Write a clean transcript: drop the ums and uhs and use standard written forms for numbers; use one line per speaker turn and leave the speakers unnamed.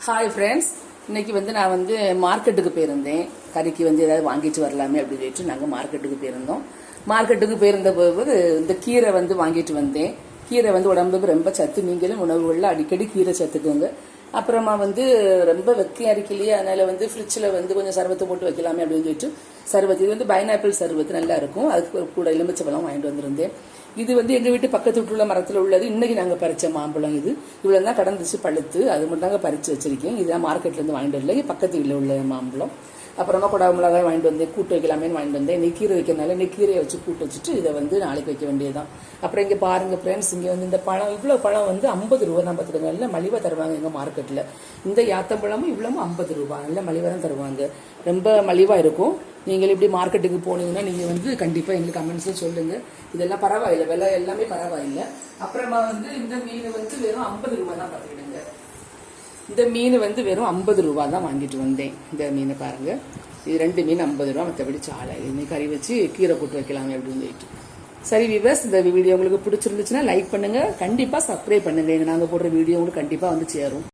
Hi friends, இன்னைக்கு நான் மார்க்கெட்டுக்கு போயிருந்தேன். கறிக்கு ஏதாவது வாங்கிட்டு வரலாமே அப்படின்னு சொல்லிட்டு நாங்கள் மார்க்கெட்டுக்கு போயிருந்தோம். மார்க்கெட்டுக்கு போயிருந்த போது இந்த கீரை வாங்கிட்டு வந்தேன். கீரை உடம்புக்கு ரொம்ப சத்து. நீங்களும் உணவுகளில் அடிக்கடி கீரை சத்துக்குங்க. அப்புறமா ரொம்ப வெக்கையா இருக்கலையே, அதனால ஃப்ரிட்ஜில் கொஞ்சம் சர்பத்தை போட்டு வைக்கலாமே அப்படின்னு சொல்லிட்டு சர்பத்து இது பைனாப்பிள் சர்பத்து நல்லா இருக்கும். அதுக்கு கூட எலுமிச்சை பழம் வாங்கிட்டு வந்திருந்தேன். இது எங்கள் வீட்டு பக்கத்து வீட்டுள்ள மரத்தில் உள்ளது. இன்னைக்கு நாங்கள் பறிச்ச மாம்பழம். இது இவ்வளோ தான் கடந்துச்சு பழுத்து. அது மட்டும் தாங்க பறித்து வச்சிருக்கேன். இதுதான் மார்க்கெட்லேருந்து வாங்கிட்டு வரல, பக்கத்து வீட்டில் உள்ள மாம்பழம். அப்புறமா குடா மிளகாய் வாங்கிட்டு வந்தேன். கூட்டு வைக்கலாமே வாங்கிட்டு வந்தேன். இன்னைக்கு கீரை வைக்கிறதுனால இன்னைக்கு கீரையை வச்சு கூட்டு வச்சுட்டு இதை நாளைக்கு வைக்க வேண்டியதுதான். அப்புறம் இங்கே பாருங்க ஃப்ரெண்ட்ஸ், இங்கே இந்த பழம் இவ்வளோ பழம் 50 ரூபா தான். பார்த்துக்கோங்க, நல்ல மலிவாக தருவாங்க எங்கள் மார்க்கெட்டில். இந்த யாத்தம்பழமும் இவ்வளவும் 50 ரூபா, நல்ல மலிவாக தான் தருவாங்க. ரொம்ப மலிவாக இருக்கும். நீங்கள் இப்படி மார்க்கெட்டுக்கு போனீங்கன்னா நீங்கள் கண்டிப்பாக எங்களுக்கு கமெண்ட்ஸில் சொல்லுங்கள். இதெல்லாம் பரவாயில்லை, விலை எல்லாமே பரவாயில்லை. அப்புறமா இந்த மீன் வெறும் 50 ரூபா தான். பார்த்துக்கிடுங்க, இந்த மீன் வெறும் 50 ரூபா தான் வாங்கிட்டு வந்தேன். இந்த மீனை பாருங்க, இது 2 மீன் 50 ரூபா. மற்றபடி சாலை இன்னைக்கு கறி வச்சு கீரை போட்டு வைக்கலாமே அப்படின்னு சொல்லிட்டு. சரி விவர்ஸ், இந்த வீடியோ உங்களுக்கு பிடிச்சிருந்துச்சுன்னா லைக் பண்ணுங்க, கண்டிப்பாக சப்ஸ்கிரைப் பண்ணுங்க. நாங்கள் போடுற வீடியோ உங்களுக்கு கண்டிப்பாக சேரும்.